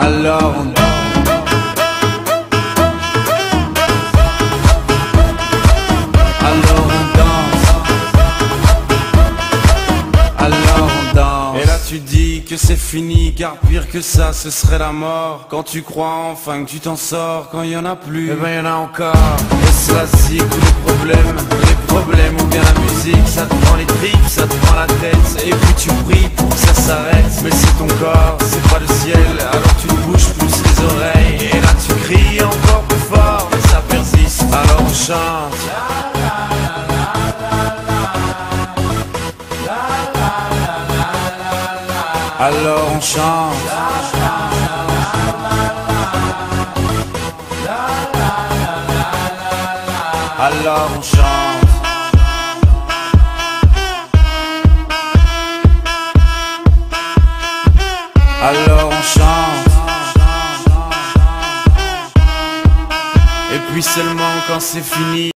Alors on danse. Alors on danse. Alors on danse. Et là tu dis que c'est fini, car pire que ça ce serait la mort. Quand tu crois enfin que tu t'en sors, quand y en a plus, eh ben y en a encore. Et cela c'est tous les problèmes ou bien la musique. Ça te prend les tripes, ça te prend la tête. Et puis tu pries pour que ça s'arrête. Mais c'est ton corps, c'est pas le ciel. Alors tu te bouges plus les oreilles. Et là tu cries encore plus fort, mais ça persiste. Alors on chante. Alors on chante. Alors on chante. Alors on chante. Et puis seulement quand c'est fini.